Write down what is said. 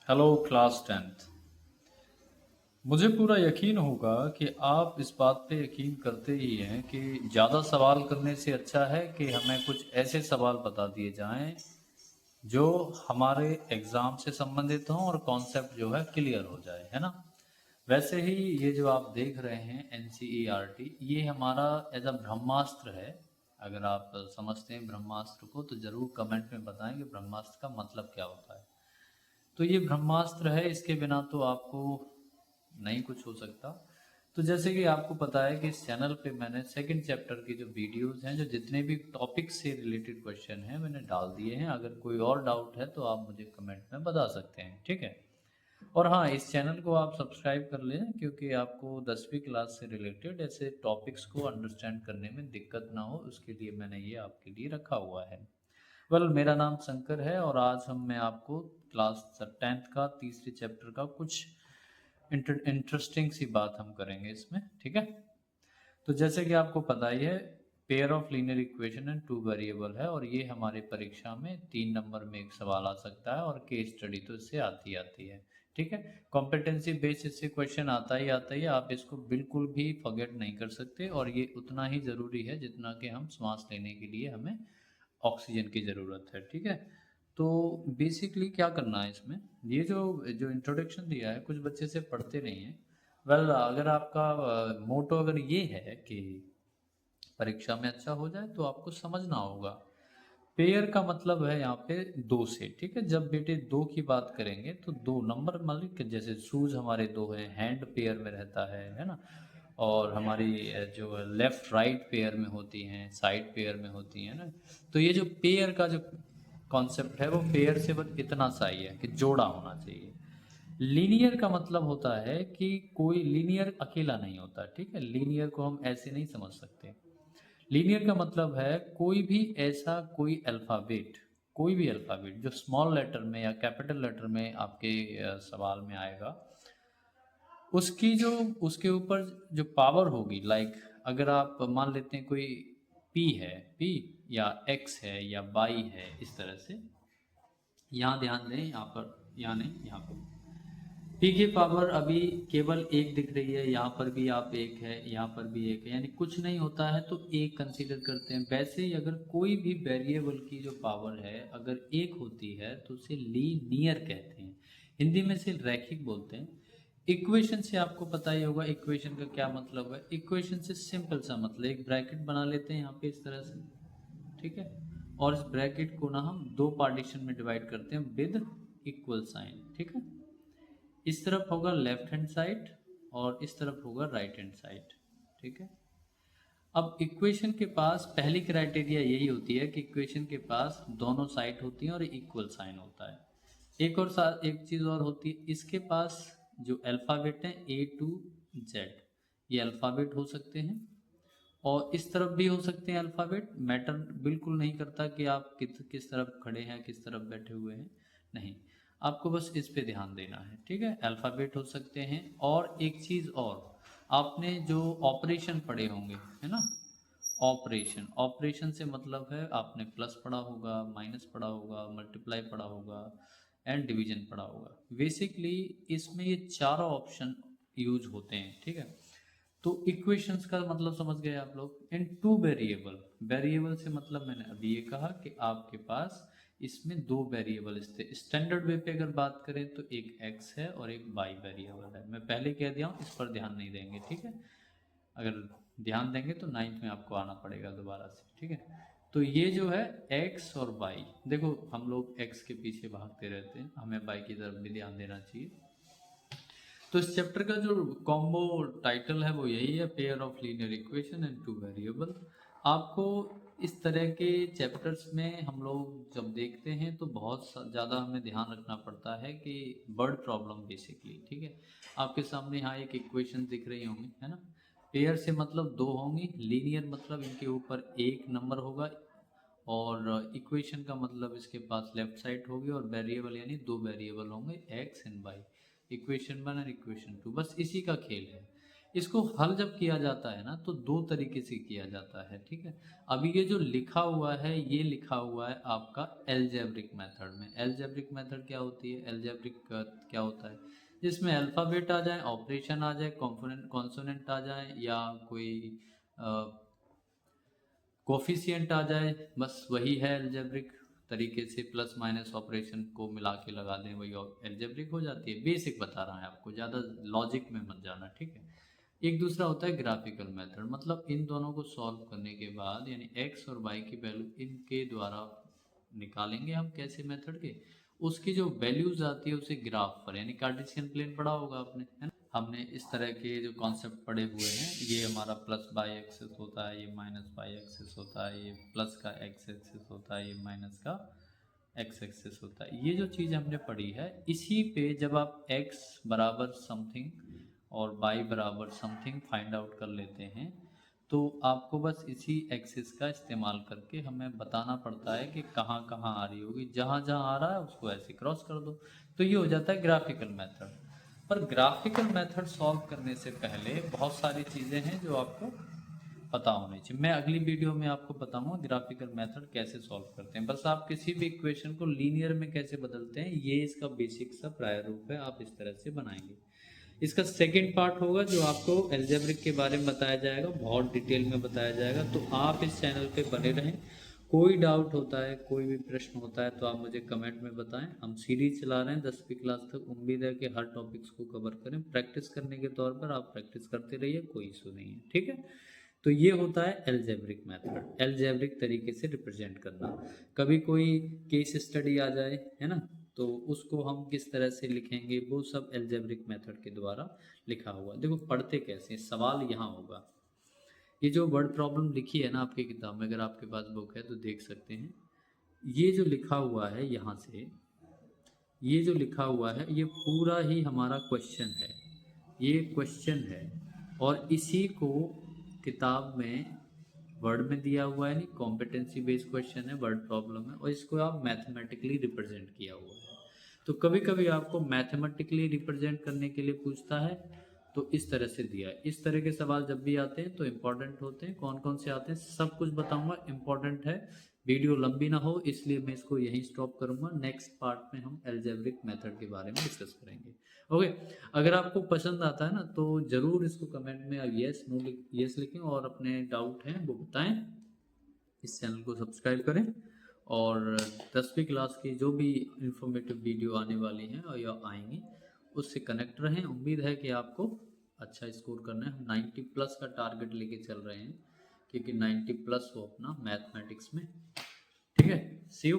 Hello class tenth. मुझे पूरा यकीन होगा कि आप इस बात पे यकीन करते ही हैं कि ज़्यादा सवाल करने से अच्छा है कि हमें कुछ ऐसे सवाल बता दिए जाएं जो हमारे एग्ज़ाम से संबंधित हों और कॉन्सेप्ट जो है क्लियर हो जाए, है ना। वैसे ही ये जो आप देख रहे हैं एनसीईआरटी, ये हमारा एज अ ब्रह्मास्त्र है। अगर आप समझते हैं ब्रह्मास्त्र को तो ज़रूर कमेंट में बताएं कि ब्रह्मास्त्र का मतलब क्या होता है। तो ये ब्रह्मास्त्र है, इसके बिना तो आपको नहीं कुछ हो सकता। तो जैसे कि आपको पता है कि इस चैनल पे मैंने सेकंड चैप्टर की जो वीडियोस हैं, जो जितने भी टॉपिक से रिलेटेड क्वेश्चन हैं मैंने डाल दिए हैं। अगर कोई और डाउट है तो आप मुझे कमेंट में बता सकते हैं, ठीक है। और हाँ, इस चैनल को आप सब्सक्राइब कर लें क्योंकि आपको 10वीं क्लास से रिलेटेड ऐसे टॉपिक्स को अंडरस्टैंड करने में दिक्कत ना हो, उसके लिए मैंने ये आपके लिए रखा हुआ है। मेरा नाम शंकर है और आज मैं आपको क्लास टेंथ का तीसरे चैप्टर का कुछ इंटरेस्टिंग सी बात हम करेंगे इसमें, ठीक है। तो जैसे कि आपको पता ही है, pair of linear equation and two variable है और ये हमारे परीक्षा में 3 नंबर में एक सवाल आ सकता है और केस स्टडी तो इससे आती आती है, ठीक है। कॉम्पिटेंसी बेसिस से क्वेश्चन आता ही आता है, आप इसको बिल्कुल भी फॉरगेट नहीं कर सकते और ये उतना ही ज़रूरी है जितना कि हम सांस लेने के लिए हमें ऑक्सीजन की ज़रूरत है, ठीक है। तो बेसिकली क्या करना है इसमें, ये जो जो इंट्रोडक्शन दिया है कुछ बच्चे से पढ़ते नहीं हैं। अगर आपका मोटो अगर ये है कि परीक्षा में अच्छा हो जाए तो आपको समझना होगा। पेयर का मतलब है यहाँ पे दो से, ठीक है। जब बेटे दो की बात करेंगे तो दो नंबर, मतलब कि जैसे शूज हमारे दो हैं, हैंड पेयर में रहता है ना। और हमारी जो लेफ्ट राइट पेयर में होती हैं, साइड पेयर में होती हैं ना। तो ये जो पेयर का जो कॉन्सेप्ट है वो पेयर से बस इतना सा ही है कि जोड़ा होना चाहिए। लीनियर का मतलब होता है कि कोई लीनियर अकेला नहीं होता, ठीक है। लीनियर को हम ऐसे नहीं समझ सकते। लीनियर का मतलब है कोई भी ऐसा कोई अल्फ़ाबेट, कोई भी अल्फ़ाबेट जो स्मॉल लेटर में या कैपिटल लेटर में आपके सवाल में आएगा, उसकी जो उसके ऊपर जो पावर होगी, लाइक अगर आप मान लेते हैं कोई पी है, पी या एक्स है या वाई है, इस तरह से। यहाँ ध्यान दें, यहाँ पर, यहाँ नहीं, यहाँ पर पी की पावर अभी केवल एक दिख रही है, यहाँ पर भी आप एक है, यहाँ पर भी एक है, यानी कुछ नहीं होता है तो एक कंसीडर करते हैं। वैसे ही अगर कोई भी वेरिएबल की जो पावर है अगर एक होती है तो उसे लीनियर कहते हैं, हिंदी में से रैखिक बोलते हैं। इक्वेशन से आपको पता ही होगा इक्वेशन का क्या मतलब है। इक्वेशन से सिंपल सा मतलब, एक ब्रैकेट बना लेते हैं यहाँ पे इस तरह से, ठीक है। और इस ब्रैकेट को ना हम दो पार्टीशन में डिवाइड करते हैं विद इक्वल साइन, ठीक है। इस तरफ होगा लेफ्ट हैंड साइड और इस तरफ होगा राइट हैंड साइड, ठीक है। अब इक्वेशन के पास पहली क्राइटेरिया यही होती है कि इक्वेशन के पास दोनों साइड होती हैं और इक्वल साइन होता है। एक चीज़ और होती है, इसके पास जो अल्फ़ाबेट हैं A to Z, ये अल्फ़ाबेट हो सकते हैं और इस तरफ भी हो सकते हैं अल्फ़ाबेट। मैटर बिल्कुल नहीं करता कि आप किस तरफ खड़े हैं, किस तरफ बैठे हुए हैं, नहीं। आपको बस इस पे ध्यान देना है, ठीक है। अल्फ़ाबेट हो सकते हैं और एक चीज़ और, आपने जो ऑपरेशन पढ़े होंगे, है ना। ऑपरेशन, ऑपरेशन से मतलब है आपने प्लस पढ़ा होगा, माइनस पढ़ा होगा, मल्टीप्लाई पढ़ा होगा एंड डिवीजन पढ़ा होगा। बेसिकली इसमें ये चारों ऑप्शन यूज होते हैं, ठीक है। तो इक्वेशंस का मतलब समझ गए आप लोग। इन टू वेरिएबल, वेरिएबल से मतलब मैंने अभी ये कहा कि आपके पास इसमें दो वेरिएबल थे। स्टैंडर्ड वे पे अगर बात करें तो एक एक्स है और एक वाई वेरिएबल है। मैं पहले कह दिया हूँ, इस पर ध्यान नहीं देंगे, ठीक है। अगर ध्यान देंगे तो नाइन्थ में आपको आना पड़ेगा दोबारा से, ठीक है। तो ये जो है एक्स और वाई, देखो हम लोग एक्स के पीछे भागते रहते हैं, हमें वाई की तरफ भी ध्यान देना चाहिए। तो इस चैप्टर का जो कॉम्बो टाइटल है वो यही है, pair of linear equation and two variable. आपको इस तरह के चैप्टर्स में हम लोग जब देखते हैं तो बहुत ज़्यादा हमें ध्यान रखना पड़ता है कि वर्ड प्रॉब्लम बेसिकली, ठीक है। आपके सामने यहाँ एक इक्वेशन दिख रही होंगी, है ना। पेयर से मतलब दो होंगी, लीनियर मतलब इनके ऊपर एक नंबर होगा और इक्वेशन का मतलब इसके पास लेफ्ट साइड होगी और वेरिएबल यानी दो वेरिएबल होंगे एक्स एंड वाई। इक्वेशन 1 और इक्वेशन 2, बस इसी का खेल है। इसको हल जब किया जाता है ना तो दो तरीके से किया जाता है, ठीक है। अभी ये जो लिखा हुआ है, ये लिखा हुआ है आपका एल्जेब्रिक मेथड में। एल्जेब्रिक मेथड क्या होती है, एल्जेब्रिक क्या होता है, जिसमें अल्फ़ाबेट आ जाए, ऑपरेशन आ जाए, कॉम्पोनेंट कॉन्सोनेंट आ जाए, या कोई कोफिशिएंट आ जाए, बस वही है एल्जेब्रिक तरीके से। प्लस माइनस ऑपरेशन को मिला के लगा दें, वही एल्जेब्रिक हो जाती है। बेसिक बता रहा है आपको, ज़्यादा लॉजिक में मत जाना, ठीक है। एक दूसरा होता है ग्राफिकल मेथड, मतलब इन दोनों को सॉल्व करने के बाद, यानी एक्स और वाई की वैल्यू इनके द्वारा निकालेंगे हम कैसे मेथड के, उसकी जो वैल्यूज आती है उसे ग्राफ पर, यानी कार्टेशियन प्लेन पढ़ा होगा आपने, है ना। हमने इस तरह के जो कॉन्सेप्ट पढ़े हुए हैं, ये हमारा प्लस बाई एक्सेस होता है, ये माइनस बाई एक्सेस होता है, ये प्लस का एक्स एक्सेस होता है, ये माइनस का एक्स एक्सेस होता है। ये जो चीज़ हमने पढ़ी है, इसी पे जब आप एक्स बराबर समथिंग और बाई बराबर समथिंग फाइंड आउट कर लेते हैं, तो आपको बस इसी एक्सिस का इस्तेमाल करके हमें बताना पड़ता है कि कहाँ कहाँ आ रही होगी। जहाँ जहाँ आ रहा है उसको ऐसे क्रॉस कर दो, तो ये हो जाता है ग्राफिकल मेथड। पर ग्राफिकल मेथड सॉल्व करने से पहले बहुत सारी चीज़ें हैं जो आपको पता होनी चाहिए। मैं अगली वीडियो में आपको बताऊंगा ग्राफिकल मेथड कैसे सॉल्व करते हैं। बस आप किसी भी इक्वेशन को लीनियर में कैसे बदलते हैं, ये इसका बेसिक सा प्रायर रूप है, आप इस तरह से बनाएंगे। इसका सेकंड पार्ट होगा जो आपको एल्जेब्रिक के बारे में बताया जाएगा, बहुत डिटेल में बताया जाएगा। तो आप इस चैनल पे बने रहें। कोई डाउट होता है, कोई भी प्रश्न होता है तो आप मुझे कमेंट में बताएं। हम सीरीज चला रहे हैं 10वीं क्लास तक, उम्मीद है कि हर टॉपिक्स को कवर करें। प्रैक्टिस करने के तौर पर आप प्रैक्टिस करते रहिए, कोई इशू नहीं है, ठीक है। तो ये होता है एल्जेब्रिक मेथड, एल्जेब्रिक तरीके से रिप्रेजेंट करना। कभी कोई केस स्टडी आ जाए, है ना, तो उसको हम किस तरह से लिखेंगे, वो सब एल्जेब्रिक मेथड के द्वारा लिखा हुआ। देखो पढ़ते कैसे, सवाल यहाँ होगा। ये जो वर्ड प्रॉब्लम लिखी है ना आपकी किताब में, अगर आपके पास बुक है तो देख सकते हैं। ये जो लिखा हुआ है यहाँ से, ये जो लिखा हुआ है, ये पूरा ही हमारा क्वेश्चन है, ये क्वेश्चन है। और इसी को किताब में वर्ड में दिया हुआ है, नहीं कॉम्पिटेंसी बेस्ड क्वेश्चन है, वर्ड प्रॉब्लम है, और इसको आप मैथमेटिकली रिप्रेजेंट किया हुआ है। तो कभी कभी आपको मैथमेटिकली रिप्रेजेंट करने के लिए पूछता है, तो इस तरह से दिया है। इस तरह के सवाल जब भी आते हैं तो इम्पोर्टेंट होते हैं। कौन कौन से आते हैं सब कुछ बताऊंगा, इम्पोर्टेंट है। वीडियो लंबी ना हो इसलिए मैं इसको यहीं स्टॉप करूंगा। नेक्स्ट पार्ट में हम एल्जेब्रिक मेथड के बारे में डिस्कस करेंगे। ओके, अगर आपको पसंद आता है ना तो ज़रूर इसको कमेंट में यस नो यस लिखें, और अपने डाउट हैं वो बताएं। इस चैनल को सब्सक्राइब करें, और 10वीं क्लास की जो भी इंफॉर्मेटिव वीडियो आने वाली हैं और या आएंगी उससे कनेक्ट रहें। उम्मीद है कि आपको अच्छा स्कोर करना है। हम 90 प्लस का टारगेट लेके चल रहे हैं, क्योंकि 90 प्लस हो अपना मैथमेटिक्स में, ठीक है। सी यू।